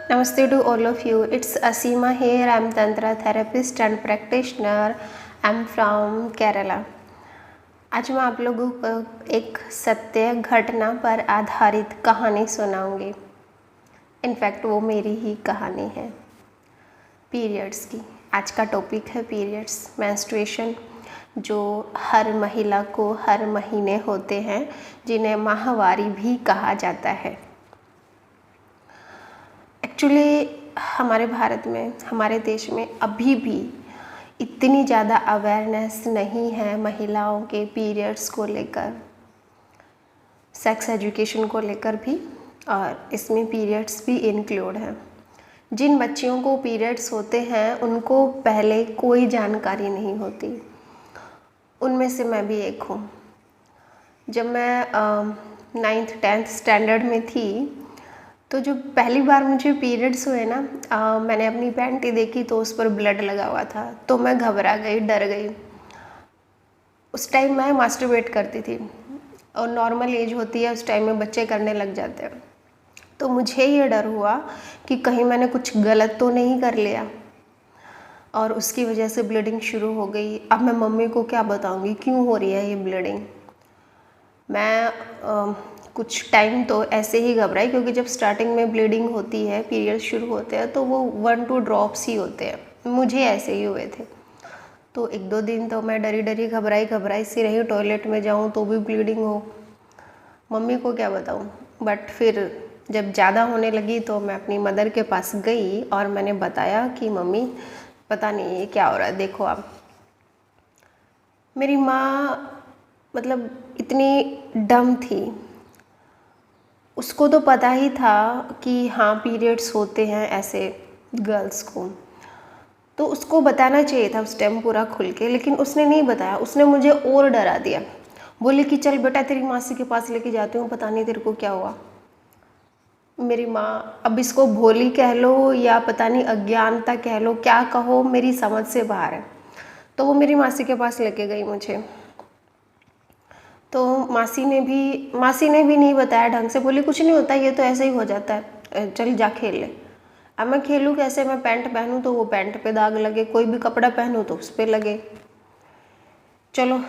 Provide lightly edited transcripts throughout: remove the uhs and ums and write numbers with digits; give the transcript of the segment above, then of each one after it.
Namaste to all of you. It's Asima here. I'm Tantra therapist and practitioner. I'm from Kerala. आज मैं आप लोगों को एक सत्य घटना पर आधारित कहानी सुनाऊंगी। इनफैक्ट वो मेरी ही कहानी है, पीरियड्स की। आज का टॉपिक है पीरियड्स, मेंस्ट्रुएशन, जो हर महिला को हर महीने होते हैं, जिन्हें माहवारी भी कहा जाता है। एक्चुअली हमारे भारत में, हमारे देश में अभी भी इतनी ज़्यादा अवेयरनेस नहीं है महिलाओं के पीरियड्स को लेकर, सेक्स एजुकेशन को लेकर भी, और इसमें पीरियड्स भी इंक्लूड है। जिन बच्चियों को पीरियड्स होते हैं उनको पहले कोई जानकारी नहीं होती, उनमें से मैं भी एक हूँ। जब मैं 9th 10th स्टैंडर्ड में थी, तो जो पहली बार मुझे पीरियड्स हुए ना, मैंने अपनी पैंटी देखी तो उस पर ब्लड लगा हुआ था, तो मैं घबरा गई, डर गई। उस टाइम मैं मास्टरबेट करती थी, और नॉर्मल एज होती है उस टाइम में, बच्चे करने लग जाते हैं। तो मुझे ये डर हुआ कि कहीं मैंने कुछ गलत तो नहीं कर लिया, और उसकी वजह से ब्लीडिंग शुरू हो गई। अब मैं मम्मी को क्या बताऊंगी क्यों हो रही है ये ब्लीडिंग। मैं कुछ टाइम तो ऐसे ही घबराई, क्योंकि जब स्टार्टिंग में ब्लीडिंग होती है, पीरियड शुरू होते हैं, तो वो 1-2 ड्रॉप्स ही होते हैं। मुझे ऐसे ही हुए थे। तो 1-2 दिन तो मैं डरी डरी घबराई सी रही, टॉयलेट में जाऊँ तो भी ब्लीडिंग हो। मम्मी को क्या बताऊँ। बट फिर जब ज़्यादा होने लगी तो मैं अपनी मदर के पास गई और मैंने बताया कि मम्मी पता नहीं ये क्या हो रहा है, देखो आप। मेरी माँ मतलब इतनी डम थी, उसको तो पता ही था कि हाँ पीरियड्स होते हैं ऐसे गर्ल्स को, तो उसको बताना चाहिए था उस टाइम पूरा खुल के, लेकिन उसने नहीं बताया। उसने मुझे और डरा दिया, बोली कि चल बेटा तेरी मासी के पास लेके जाती हूँ, पता नहीं तेरे को क्या हुआ। मेरी माँ, अब इसको भोली कह लो या पता नहीं अज्ञानता कह लो, क्या कहो, मेरी समझ से बाहर है। तो वो मेरी मासी के पास लेके गई मुझे। तो मासी ने भी नहीं बताया ढंग से, बोली कुछ नहीं होता, ये तो ऐसे ही हो जाता है, चल जा खेल ले। अब मैं खेलूँ कैसे, मैं पैंट पहनूँ तो वो पैंट पे दाग लगे, कोई भी कपड़ा पहनूँ तो उस पर लगे। चलो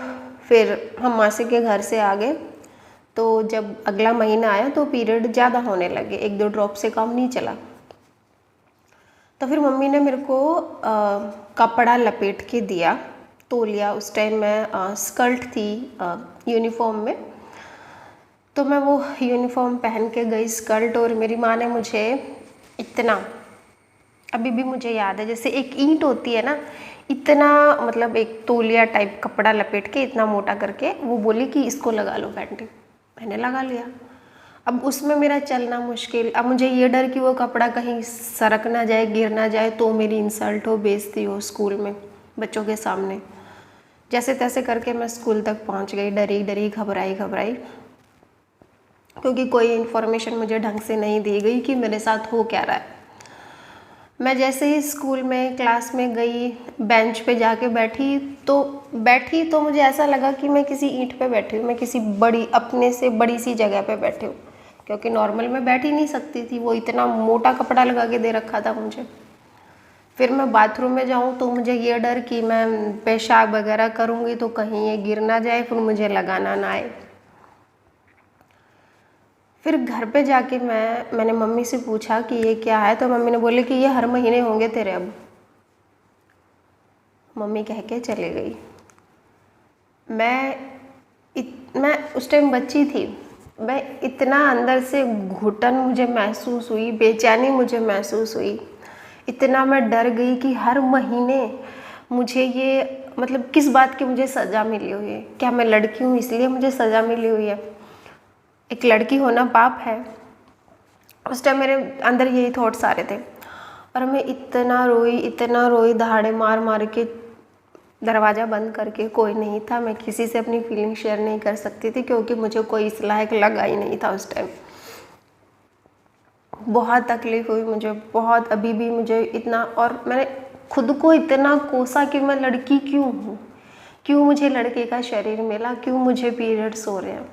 फिर हम मासी के घर से आ गए। तो जब अगला महीना आया तो पीरियड ज़्यादा होने लगे, 1-2 ड्रॉप से काम नहीं चला। तो फिर मम्मी ने मेरे को कपड़ा लपेट के दिया, तौलिया। उस टाइम मैं स्कर्ट थी यूनिफॉर्म में, तो मैं वो यूनिफॉर्म पहन के गई, स्कर्ट, और मेरी माँ ने मुझे इतना, अभी भी मुझे याद है, जैसे एक ईंट होती है ना, इतना मतलब एक तौलिया टाइप कपड़ा लपेट के इतना मोटा करके वो बोली कि इसको लगा लो पैंटी। मैंने लगा लिया। अब उसमें मेरा चलना मुश्किल। अब मुझे ये डर कि वो कपड़ा कहीं सरक ना जाए, गिर ना जाए, तो मेरी इंसल्ट हो, बेइज्जती हो स्कूल में बच्चों के सामने। जैसे तैसे करके मैं स्कूल तक पहुंच गई, डरी डरी घबराई, क्योंकि कोई इन्फॉर्मेशन मुझे ढंग से नहीं दी गई कि मेरे साथ हो क्या रहा है। मैं जैसे ही स्कूल में क्लास में गई, बेंच पे जाके बैठी तो मुझे ऐसा लगा कि मैं किसी ईंट पे बैठी हूँ, मैं किसी बड़ी, अपने से बड़ी सी जगह पे बैठी हूँ, क्योंकि नॉर्मल में बैठ ही नहीं सकती थी, वो इतना मोटा कपड़ा लगा के दे रखा था मुझे। फिर मैं बाथरूम में जाऊँ तो मुझे ये डर कि मैं पेशाब वगैरह करूँगी तो कहीं ये गिर ना जाए, फिर मुझे लगाना ना आए। फिर घर पे जाके मैंने मम्मी से पूछा कि ये क्या है, तो मम्मी ने बोले कि ये हर महीने होंगे तेरे अब। मम्मी कह के चले गई। मैं उस टाइम बच्ची थी, मैं इतना अंदर से घुटन मुझे महसूस हुई, बेचैनी मुझे महसूस हुई, इतना मैं डर गई कि हर महीने मुझे ये, मतलब किस बात की मुझे सज़ा मिली हुई है। क्या मैं लड़की हूँ इसलिए मुझे सज़ा मिली हुई है? एक लड़की होना पाप है? उस टाइम मेरे अंदर यही थॉट्स आ रहे थे। और मैं इतना रोई, दहाड़े मार मार के, दरवाज़ा बंद करके। कोई नहीं था, मैं किसी से अपनी फीलिंग शेयर नहीं कर सकती थी, क्योंकि मुझे कोई इस लायक लगा ही नहीं था उस टाइम। बहुत तकलीफ़ हुई मुझे, बहुत। अभी भी मुझे इतना, और मैंने खुद को इतना कोसा कि मैं लड़की क्यों हूँ, क्यों मुझे लड़के का शरीर मिला, क्यों मुझे पीरियड्स हो रहे हैं।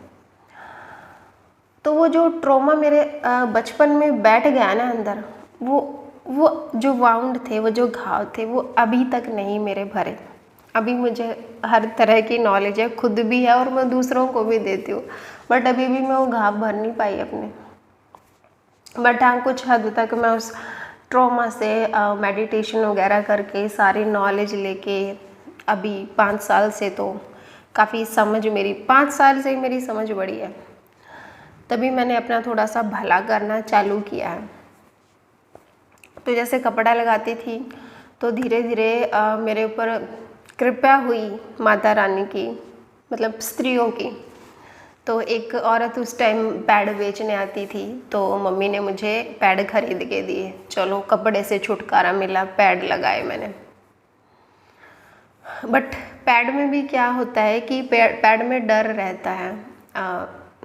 तो वो जो ट्रॉमा मेरे बचपन में बैठ गया ना अंदर, वो जो वाउंड थे, वो जो घाव थे, वो अभी तक नहीं मेरे भरे। अभी मुझे हर तरह की नॉलेज है, खुद भी है और मैं दूसरों को भी देती हूँ, बट अभी भी मैं वो घाव भर नहीं पाई अपने। बट हाँ, कुछ हद तक मैं उस ट्रॉमा से मेडिटेशन वगैरह करके सारी नॉलेज लेके अभी 5 साल से तो काफ़ी समझ, मेरी 5 साल से ही मेरी समझ बढ़ी है। तभी मैंने अपना थोड़ा सा भला करना चालू किया है। तो जैसे कपड़ा लगाती थी तो धीरे धीरे मेरे ऊपर कृपा हुई माता रानी की, मतलब स्त्रियों की। तो एक औरत उस टाइम पैड बेचने आती थी, तो मम्मी ने मुझे पैड खरीद के दिए। चलो, कपड़े से छुटकारा मिला, पैड लगाए मैंने। बट पैड में भी क्या होता है कि पैड में डर रहता है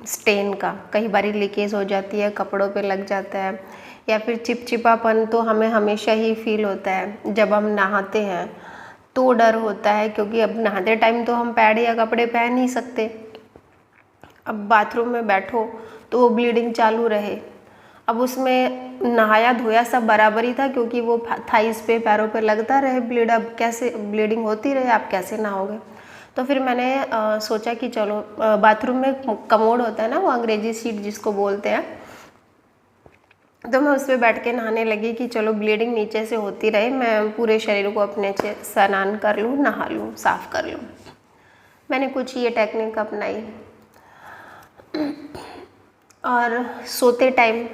स्टेन का, कई बारी लीकेज हो जाती है, कपड़ों पे लग जाता है, या फिर चिपचिपापन तो हमें हमेशा ही फील होता है। जब हम नहाते हैं तो डर होता है, क्योंकि अब नहाते टाइम तो हम पैड या कपड़े पहन नहीं सकते। अब बाथरूम में बैठो तो वो ब्लीडिंग चालू रहे, अब उसमें नहाया धोया सब बराबर ही था, क्योंकि वो थाइस पे, पैरों पे लगता रहे ब्लीड। अब कैसे ब्लीडिंग होती रहे, आप कैसे नहाओगे? तो फिर मैंने सोचा कि चलो, बाथरूम में कमोड होता है ना, वो अंग्रेजी सीट जिसको बोलते हैं, तो मैं उस पर बैठ के नहाने लगी कि चलो ब्लीडिंग नीचे से होती रहे, मैं पूरे शरीर को अपने से स्नान कर लूँ, नहा लूँ, साफ़ कर लूँ। मैंने कुछ ये टेक्निक अपनाई। और सोते टाइम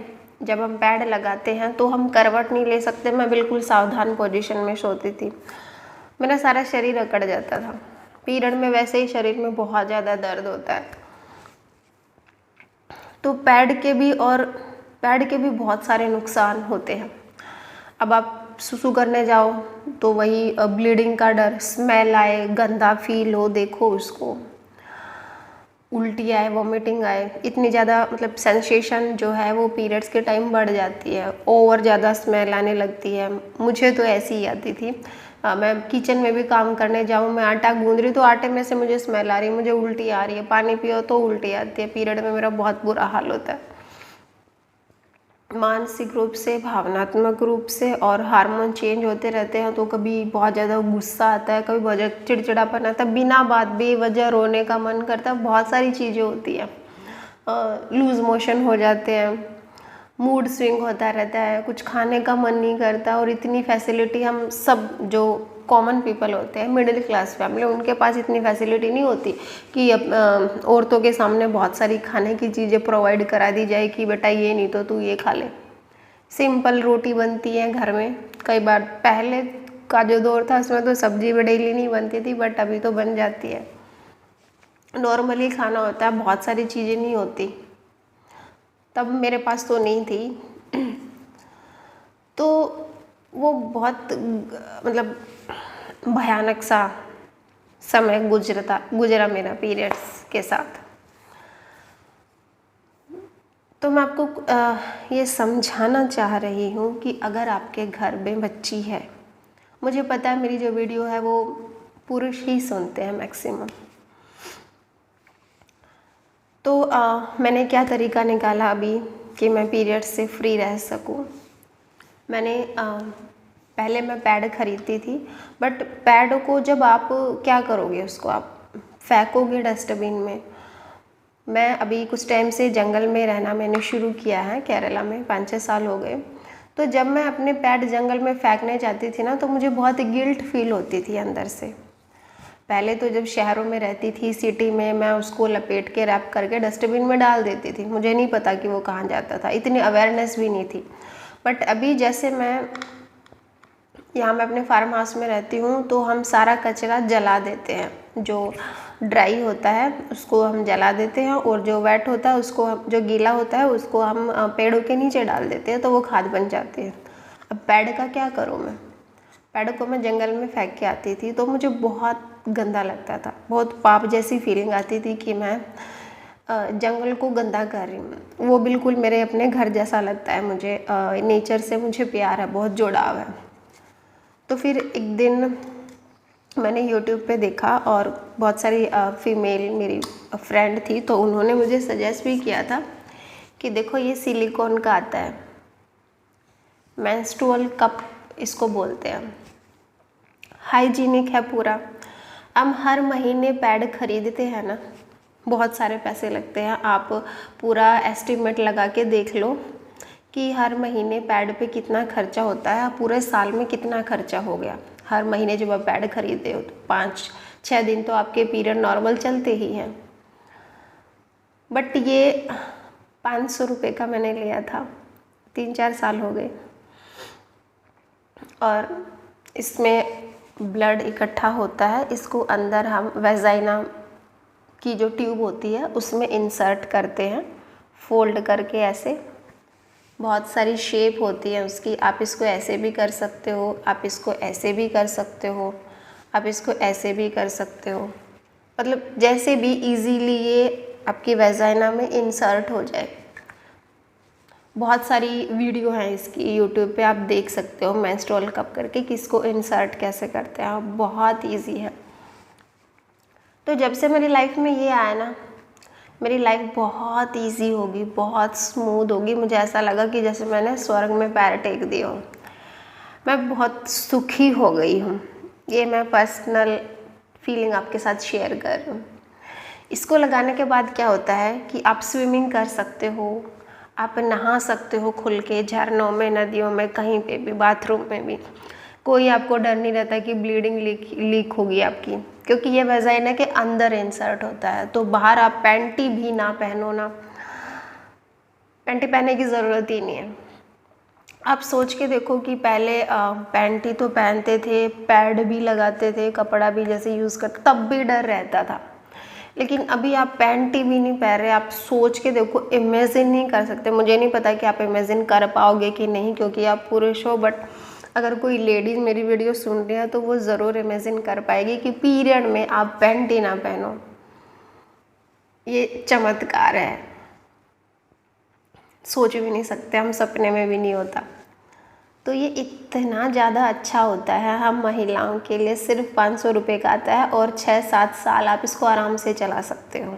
जब हम पैड लगाते हैं तो हम करवट नहीं ले सकते। मैं बिल्कुल सावधान पोजीशन में सोती थी, मेरा सारा शरीर अकड़ जाता था। पीरियड में वैसे ही शरीर में बहुत ज़्यादा दर्द होता है, तो पैड के भी बहुत सारे नुकसान होते हैं। अब आप सुसु करने जाओ तो वही ब्लीडिंग का डर, स्मेल आए, गंदा फील हो, देखो उसको, उल्टी आए, वॉमिटिंग आए, इतनी ज़्यादा मतलब सेंसेशन जो है वो पीरियड्स के टाइम बढ़ जाती है, ओवर ज़्यादा स्मेल आने लगती है। मुझे तो ऐसी ही आती थी। मैं किचन में भी काम करने जाऊँ, मैं आटा गूंद रही तो आटे में से मुझे स्मेल आ रही है, मुझे उल्टी आ रही है, पानी पियो तो उल्टी आती है। पीरियड में मेरा बहुत बुरा हाल होता है, मानसिक रूप से, भावनात्मक रूप से, और हार्मोन चेंज होते रहते हैं। तो कभी बहुत ज़्यादा गुस्सा आता है, कभी बहुत ज़्यादा चिड़चिड़ापन आता है, बिना बात बेवजह रोने का मन करता है, बहुत सारी चीज़ें होती हैं। लूज़ मोशन हो जाते हैं, मूड स्विंग होता रहता है, कुछ खाने का मन नहीं करता। और इतनी फैसिलिटी हम सब जो कॉमन पीपल होते हैं, मिडिल क्लास फैमिली, उनके पास इतनी फैसिलिटी नहीं होती कि औरतों के सामने बहुत सारी खाने की चीज़ें प्रोवाइड करा दी जाए कि बेटा ये नहीं तो तू ये खा ले। सिंपल रोटी बनती है घर में। कई बार पहले का जो दौर था उसमें तो सब्जी भी डेली नहीं बनती थी, बट अभी तो बन जाती है। नॉर्मली खाना होता है, बहुत सारी चीज़ें नहीं होती। तब मेरे पास तो नहीं थी। तो वो बहुत मतलब भयानक सा समय गुजरा मेरा पीरियड्स के साथ। तो मैं आपको ये समझाना चाह रही हूँ कि अगर आपके घर में बच्ची है, मुझे पता है मेरी जो वीडियो है वो पुरुष ही सुनते हैं मैक्सिमम, तो मैंने क्या तरीका निकाला अभी कि मैं पीरियड्स से फ्री रह सकूं। मैंने पहले मैं पैड खरीदती थी, बट पैड को जब आप क्या करोगे, उसको आप फेंकोगे डस्टबिन में। मैं अभी कुछ टाइम से जंगल में रहना मैंने शुरू किया है, केरला में 5-6 साल हो गए। तो जब मैं अपने पैड जंगल में फेंकने जाती थी ना, तो मुझे बहुत गिल्ट फील होती थी अंदर से। पहले तो जब शहरों में रहती थी, सिटी में, मैं उसको लपेट के रैप करके डस्टबिन में डाल देती थी, मुझे नहीं पता कि वो कहाँ जाता था, इतनी अवेयरनेस भी नहीं थी। बट अभी जैसे मैं अपने फार्म हाउस में रहती हूँ, तो हम सारा कचरा जला देते हैं। जो ड्राई होता है उसको हम जला देते हैं, और जो वेट होता है उसको, जो गीला होता है उसको हम पेड़ों के नीचे डाल देते हैं, तो वो खाद बन जाती है। अब पैड का क्या करूँ मैं? पैड को मैं जंगल में फेंक के आती थी तो मुझे बहुत गंदा लगता था, बहुत पाप जैसी फीलिंग आती थी कि मैं जंगल को गंदा कर रही हूँ। वो बिल्कुल मेरे अपने घर जैसा लगता है मुझे। नेचर से मुझे प्यार है, बहुत जुड़ाव है। तो फिर एक दिन मैंने यूट्यूब पे देखा, और बहुत सारी फीमेल मेरी फ्रेंड थी, तो उन्होंने मुझे सजेस्ट भी किया था कि देखो ये सिलिकॉन का आता है, मेंस्ट्रुअल कप इसको बोलते हैं। हाइजीनिक है पूरा। हम हर महीने पैड खरीदते हैं ना, बहुत सारे पैसे लगते हैं। आप पूरा एस्टिमेट लगा के देख लो कि हर महीने पैड पे कितना खर्चा होता है, पूरे साल में कितना खर्चा हो गया। हर महीने जब आप पैड खरीदते हो तो 5-6 दिन तो आपके पीरियड नॉर्मल चलते ही हैं। बट ये 500 रुपये का मैंने लिया था, 3-4 साल हो गए। और इसमें ब्लड इकट्ठा होता है, इसको अंदर हम वेजाइना की जो ट्यूब होती है उसमें इंसर्ट करते हैं, फोल्ड करके। ऐसे बहुत सारी शेप होती है उसकी। आप इसको ऐसे भी कर सकते हो, आप इसको ऐसे भी कर सकते हो, आप इसको ऐसे भी कर सकते हो, मतलब जैसे भी इजीली ये आपकी वेजाइना में इंसर्ट हो जाए। बहुत सारी वीडियो हैं इसकी, यूट्यूब पे आप देख सकते हो मेंस्ट्रुअल कप करके, किसको इंसर्ट कैसे करते हैं, बहुत इजी है। तो जब से मेरी लाइफ में ये आया ना, मेरी लाइफ बहुत इजी होगी, बहुत स्मूथ होगी। मुझे ऐसा लगा कि जैसे मैंने स्वर्ग में पैर टेक दिए हो। मैं बहुत सुखी हो गई हूँ। ये मैं पर्सनल फीलिंग आपके साथ शेयर कर रही हूँ। इसको लगाने के बाद क्या होता है कि आप स्विमिंग कर सकते हो, आप नहा सकते हो खुल के, झरनों में, नदियों में, कहीं पे भी, बाथरूम में भी। कोई आपको डर नहीं रहता कि ब्लीडिंग लीक होगी आपकी, क्योंकि ये वेजाइना के अंदर इंसर्ट होता है। तो बाहर आप पैंटी भी ना पहनो ना, पैंटी पहनने की ज़रूरत ही नहीं है। आप सोच के देखो कि पहले पैंटी तो पहनते थे, पैड भी लगाते थे, कपड़ा भी जैसे यूज़ करते, तब भी डर रहता था। लेकिन अभी आप पैंटी भी नहीं पहन रहे। आप सोच के देखो, इमेजिन नहीं कर सकते। मुझे नहीं पता कि आप इमेजिन कर पाओगे कि नहीं, क्योंकि आप पुरुष हो। बट अगर कोई लेडीज़ मेरी वीडियो सुन रही है तो वो ज़रूर इमेजिन कर पाएगी कि पीरियड में आप पैंटी ना पहनो। ये चमत्कार है, सोच भी नहीं सकते हम, सपने में भी नहीं होता। तो ये इतना ज़्यादा अच्छा होता है हम महिलाओं के लिए। सिर्फ 500 रुपये का आता है और 6-7 साल आप इसको आराम से चला सकते हो।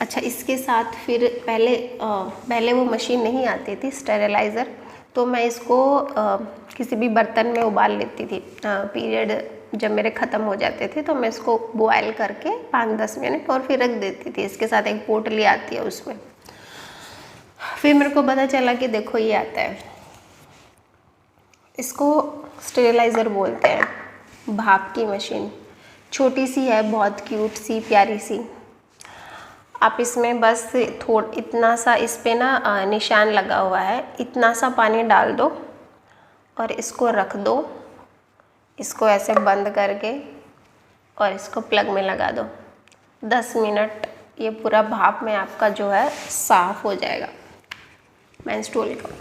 अच्छा, इसके साथ फिर पहले वो मशीन नहीं आती थी स्टेरिलाइज़र, तो मैं इसको किसी भी बर्तन में उबाल लेती थी। पीरियड जब मेरे ख़त्म हो जाते थे तो मैं इसको बॉयल करके 5-10 मिनट और फिर रख देती थी। इसके साथ एक पोटली आती है उसमें। फिर मेरे को पता चला कि देखो ये आता है, इसको स्टेरिलाइज़र बोलते हैं, भाप की मशीन। छोटी सी है, बहुत क्यूट सी, प्यारी सी। आप इसमें बस इतना सा, इस पे ना निशान लगा हुआ है, इतना सा पानी डाल दो और इसको रख दो, इसको ऐसे बंद करके, और इसको प्लग में लगा दो। 10 मिनट ये पूरा भाप में आपका जो है साफ़ हो जाएगा मेंस्ट्रुअल कप।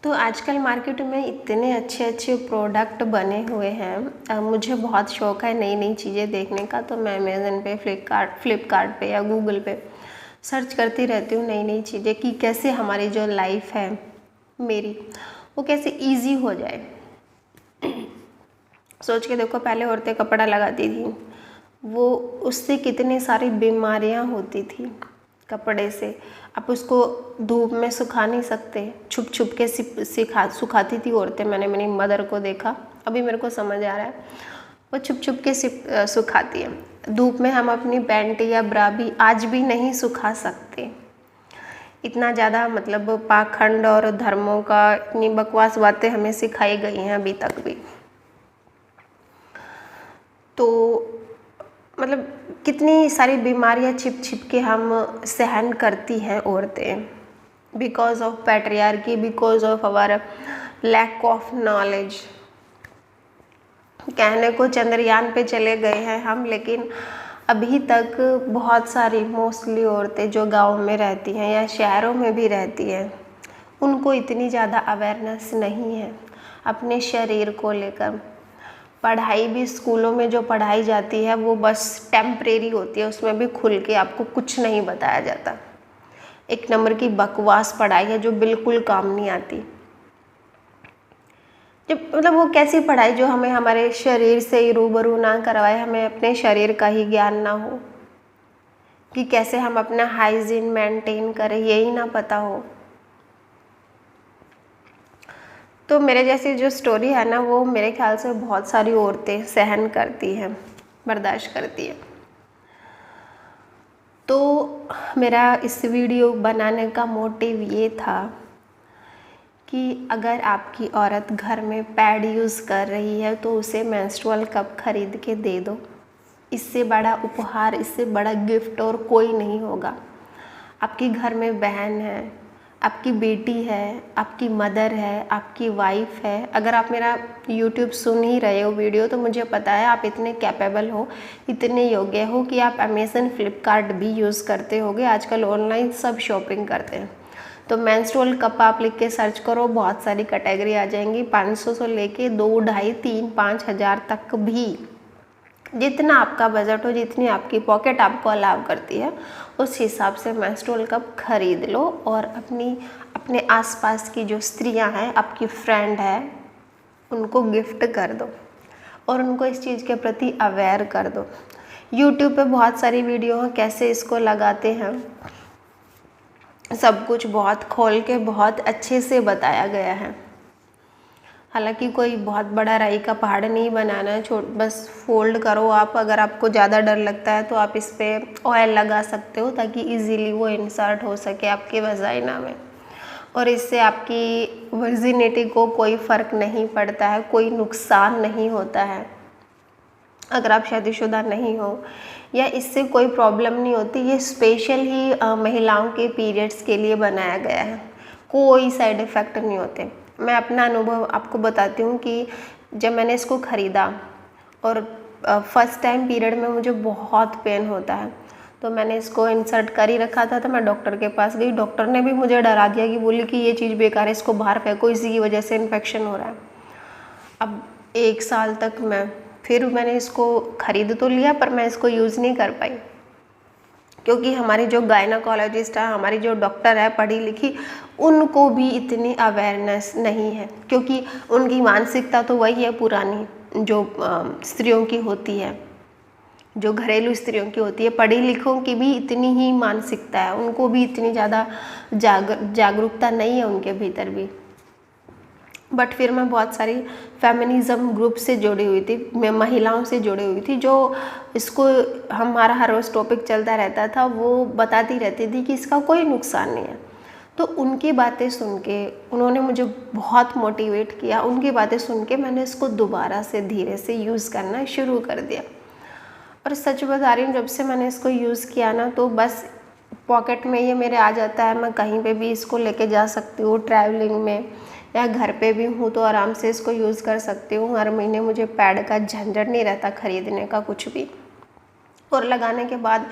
तो आजकल मार्केट में इतने अच्छे अच्छे प्रोडक्ट बने हुए हैं। मुझे बहुत शौक़ है नई नई चीज़ें देखने का, तो मैं अमेज़न पे, फ्लिपकार्ट पे या गूगल पे सर्च करती रहती हूँ नई नई चीज़ें, कि कैसे हमारी जो लाइफ है मेरी, वो कैसे इजी हो जाए। सोच के देखो, पहले औरतें कपड़ा लगाती थी, वो उससे कितनी सारी बीमारियाँ होती थी कपड़े से। आप उसको धूप में सुखा नहीं सकते, छुप छुप के सुखाती थी औरतें। मैंने मेरी मदर को देखा, अभी मेरे को समझ आ रहा है, वो छुप छुप के सुखाती है। धूप में हम अपनी पैंट या ब्रा भी आज भी नहीं सुखा सकते। इतना ज़्यादा मतलब पाखंड और धर्मों का, इतनी बकवास बातें हमें सिखाई गई हैं अभी तक भी। तो मतलब कितनी सारी बीमारियां छिप छिप के हम सहन करती हैं औरतें, because of patriarchy, because of our lack of knowledge. कहने को चंद्रयान पे चले गए हैं हम, लेकिन अभी तक बहुत सारी मोस्टली औरतें जो गांव में रहती हैं या शहरों में भी रहती हैं, उनको इतनी ज़्यादा अवेयरनेस नहीं है अपने शरीर को लेकर। पढ़ाई भी, स्कूलों में जो पढ़ाई जाती है वो बस टेम्परेरी होती है, उसमें भी खुल के आपको कुछ नहीं बताया जाता। एक नंबर की बकवास पढ़ाई है जो बिल्कुल काम नहीं आती। जब मतलब वो कैसी पढ़ाई जो हमें हमारे शरीर से ही रूबरू ना करवाए, हमें अपने शरीर का ही ज्ञान ना हो कि कैसे हम अपना हाइजीन मेंटेन करें, यही ना पता हो। तो मेरे जैसी जो स्टोरी है ना, वो मेरे ख्याल से बहुत सारी औरतें सहन करती हैं, बर्दाश्त करती हैं। तो मेरा इस वीडियो बनाने का मोटिव ये था कि अगर आपकी औरत घर में पैड यूज़ कर रही है तो उसे मेंस्ट्रुअल कप खरीद के दे दो। इससे बड़ा उपहार, इससे बड़ा गिफ्ट और कोई नहीं होगा। आपकी घर में बहन है, आपकी बेटी है, आपकी मदर है, आपकी वाइफ है। अगर आप मेरा यूट्यूब सुन ही रहे हो वीडियो, तो मुझे पता है आप इतने कैपेबल हो, इतने योग्य हो कि आप अमेज़न, फ्लिपकार्ट भी यूज़ करते होगे। आजकल ऑनलाइन सब शॉपिंग करते हैं। तो मेंस्ट्रुअल कप आप लिख के सर्च करो, बहुत सारी कैटेगरी आ जाएंगी। 500 से लेके 2, ढाई, 3, 5 हज़ार तक भी, जितना आपका बजट हो, जितनी आपकी पॉकेट आपको अलाउ करती है, उस हिसाब से मेंस्ट्रुअल कप खरीद लो और अपने आसपास की जो स्त्रियां हैं, आपकी फ्रेंड है, उनको गिफ्ट कर दो और उनको इस चीज़ के प्रति अवेयर कर दो। यूट्यूब पे बहुत सारी वीडियो हैं कैसे इसको लगाते हैं, सब कुछ बहुत खोल के बहुत अच्छे से बताया गया है। हालांकि कोई बहुत बड़ा राई का पहाड़ नहीं बनाना है, बस फोल्ड करो आप। अगर आपको ज़्यादा डर लगता है तो आप इस पर ऑयल लगा सकते हो ताकि इजीली वो इंसर्ट हो सके आपके वजाइना में, और इससे आपकी वर्जिनिटी को कोई फ़र्क नहीं पड़ता है, कोई नुकसान नहीं होता है। अगर आप शादीशुदा नहीं हो या इससे कोई प्रॉब्लम नहीं होती, ये स्पेशल ही महिलाओं के पीरियड्स के लिए बनाया गया है, कोई साइड इफ़ेक्ट नहीं होते। मैं अपना अनुभव आपको बताती हूँ कि जब मैंने इसको ख़रीदा और फर्स्ट टाइम पीरियड में मुझे बहुत पेन होता है, तो मैंने इसको इंसर्ट कर ही रखा था। तो मैं डॉक्टर के पास गई, डॉक्टर ने भी मुझे डरा दिया कि बोली कि ये चीज़ बेकार है, इसको बाहर फेंको, इसी की वजह से इन्फेक्शन हो रहा है। अब 1 साल तक मैंने इसको ख़रीद तो लिया, पर मैं इसको यूज़ नहीं कर पाई, क्योंकि हमारी जो गायनाकोलॉजिस्ट है, हमारी जो डॉक्टर है पढ़ी लिखी, उनको भी इतनी अवेयरनेस नहीं है, क्योंकि उनकी मानसिकता तो वही है पुरानी जो स्त्रियों की होती है, जो घरेलू स्त्रियों की होती है। पढ़ी लिखों की भी इतनी ही मानसिकता है, उनको भी इतनी ज़्यादा जागरूकता नहीं है उनके भीतर भी। बट फिर मैं बहुत सारी फेमिनिज़्म ग्रुप से जुड़ी हुई थी, मैं महिलाओं से जुड़ी हुई थी, जो इसको हमारा हर रोज़ टॉपिक चलता रहता था, वो बताती रहती थी कि इसका कोई नुकसान नहीं है। तो उनकी बातें सुन के उन्होंने मुझे बहुत मोटिवेट किया। उनकी बातें सुन के मैंने इसको दोबारा से धीरे से यूज़ करना शुरू कर दिया। और सच बता रही हूँ, जब से मैंने इसको यूज़ किया ना, तो बस पॉकेट में ये मेरे आ जाता है। मैं कहीं पे भी इसको लेके जा सकती हूँ, ट्रैवलिंग में या घर पे भी हूँ तो आराम से इसको यूज़ कर सकती हूँ। हर महीने मुझे पैड का झंझट नहीं रहता खरीदने का कुछ भी। और लगाने के बाद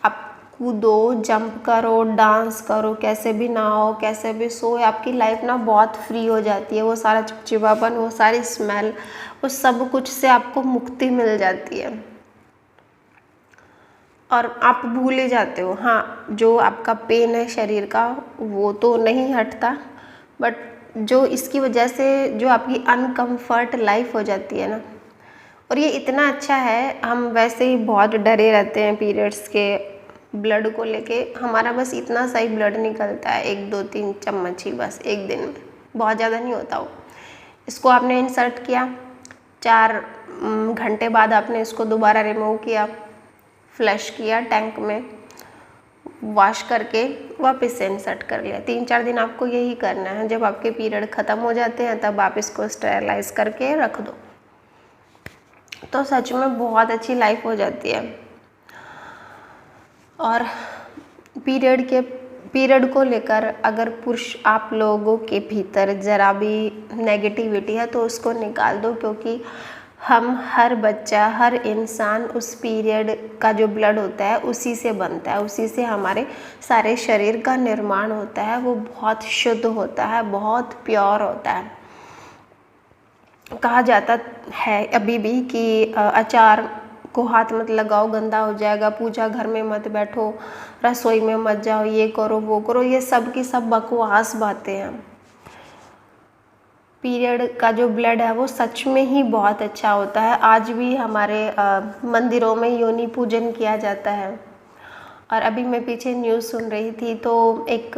आप कूदो, जंप करो, डांस करो, कैसे भी नहाओ, कैसे भी सो, आपकी लाइफ ना बहुत फ्री हो जाती है। वो सारा चिपचिपापन, वो सारी स्मेल, उस सब कुछ से आपको मुक्ति मिल जाती है और आप भूल ही जाते हो। हाँ, जो आपका पेन है शरीर का वो तो नहीं हटता, बट जो इसकी वजह से जो आपकी अनकम्फर्ट लाइफ हो जाती है ना, और ये इतना अच्छा है। हम वैसे ही बहुत डरे रहते हैं पीरियड्स के ब्लड को लेके, हमारा बस इतना सा ही ब्लड निकलता है, 1, 2, 3 चम्मच ही बस एक दिन में, बहुत ज़्यादा नहीं होता वो। इसको आपने इंसर्ट किया, 4 घंटे बाद आपने इसको दोबारा रिमूव किया, फ्लश किया टैंक में, वॉश करके वापस से इंसर्ट कर लिया। 3-4 दिन आपको यही करना है। जब आपके पीरियड ख़त्म हो जाते हैं तब आप इसको स्टेरलाइज करके रख दो, तो सच में बहुत अच्छी लाइफ हो जाती है। और पीरियड को लेकर अगर पुरुष आप लोगों के भीतर ज़रा भी नेगेटिविटी है तो उसको निकाल दो, क्योंकि हम हर बच्चा, हर इंसान उस पीरियड का जो ब्लड होता है उसी से बनता है, उसी से हमारे सारे शरीर का निर्माण होता है। वो बहुत शुद्ध होता है, बहुत प्योर होता है। कहा जाता है अभी भी कि अचार को हाथ मत लगाओ, गंदा हो जाएगा, पूजा घर में मत बैठो, रसोई में मत जाओ, ये करो वो करो, ये सब की सब बकवास बातें हैं। पीरियड का जो ब्लड है वो सच में ही बहुत अच्छा होता है। आज भी हमारे मंदिरों में योनि पूजन किया जाता है, और अभी मैं पीछे न्यूज़ सुन रही थी, तो एक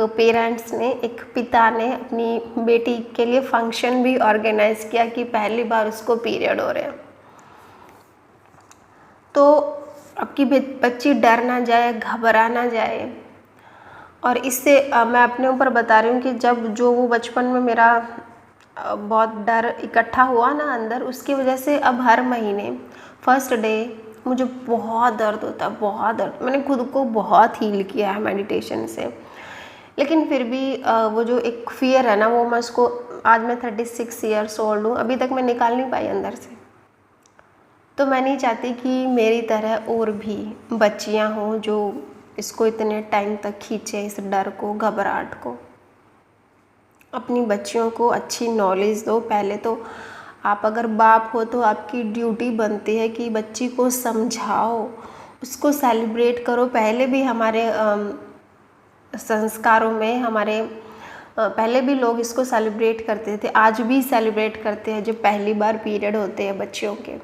पिता ने अपनी बेटी के लिए फंक्शन भी ऑर्गेनाइज़ किया कि पहली बार उसको पीरियड हो रहे हैं। तो आपकी बच्ची डर ना जाए, घबरा ना जाए। और इससे मैं अपने ऊपर बता रही हूँ कि जब जो वो बचपन में मेरा बहुत डर इकट्ठा हुआ ना अंदर, उसकी वजह से अब हर महीने फर्स्ट डे मुझे बहुत दर्द होता है, बहुत दर्द। मैंने खुद को बहुत हील किया है मेडिटेशन से, लेकिन फिर भी वो जो एक फियर है ना, वो मैं उसको, आज मैं 36 ईयर्स ओल्ड हूँ, अभी तक मैं निकाल नहीं पाई अंदर से। तो मैं नहीं चाहती कि मेरी तरह और भी बच्चियाँ हों जो इसको इतने टाइम तक खींचे, इस डर को, घबराहट को। अपनी बच्चियों को अच्छी नॉलेज दो। पहले तो आप अगर बाप हो तो आपकी ड्यूटी बनती है कि बच्ची को समझाओ, उसको सेलिब्रेट करो। पहले भी हमारे संस्कारों में पहले भी लोग इसको सेलिब्रेट करते थे, आज भी सेलिब्रेट करते हैं जब पहली बार पीरियड होते हैं बच्चियों के।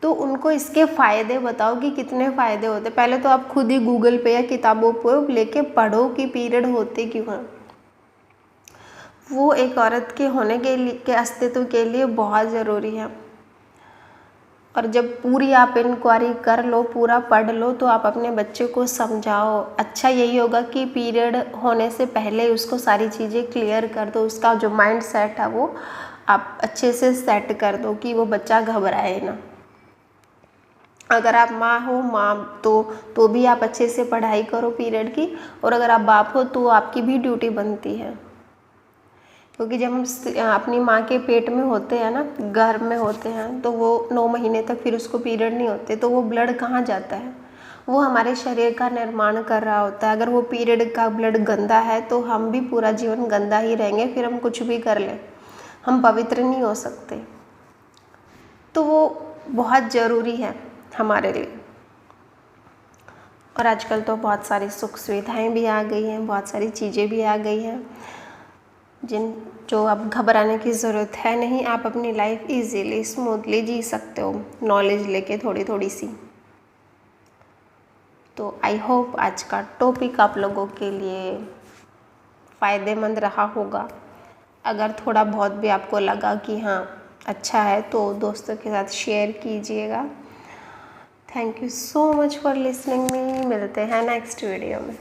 तो उनको इसके फ़ायदे बताओ कि कितने फ़ायदे होते। पहले तो आप खुद ही गूगल पे या किताबों पर लेके पढ़ो कि पीरियड होते क्यों हैं। वो एक औरत के होने के अस्तित्व के लिए बहुत ज़रूरी है। और जब पूरी आप इंक्वायरी कर लो, पूरा पढ़ लो, तो आप अपने बच्चे को समझाओ। अच्छा यही होगा कि पीरियड होने से पहले उसको सारी चीज़ें क्लियर कर दो, उसका जो माइंड सेट है वो आप अच्छे से सेट कर दो कि वो बच्चा घबराए ना। अगर आप माँ हो तो भी आप अच्छे से पढ़ाई करो पीरियड की, और अगर आप बाप हो तो आपकी भी ड्यूटी बनती है। क्योंकि जब हम अपनी माँ के पेट में होते हैं ना, गर्भ में होते हैं, तो वो 9 महीने तक फिर उसको पीरियड नहीं होते, तो वो ब्लड कहाँ जाता है, वो हमारे शरीर का निर्माण कर रहा होता है। अगर वो पीरियड का ब्लड गंदा है तो हम भी पूरा जीवन गंदा ही रहेंगे, फिर हम कुछ भी कर लें, हम पवित्र नहीं हो सकते। तो वो बहुत ज़रूरी है हमारे लिए। और आजकल तो बहुत सारी सुख सुविधाएँ भी आ गई हैं, बहुत सारी चीज़ें भी आ गई हैं जो अब घबराने की ज़रूरत है नहीं। आप अपनी लाइफ इजीली स्मूथली जी सकते हो, नॉलेज लेके थोड़ी थोड़ी सी। तो आई होप आज का टॉपिक आप लोगों के लिए फ़ायदेमंद रहा होगा। अगर थोड़ा बहुत भी आपको लगा कि हाँ अच्छा है, तो दोस्तों के साथ शेयर कीजिएगा। Thank you so much for listening me. मिलते हैं नेक्स्ट वीडियो में।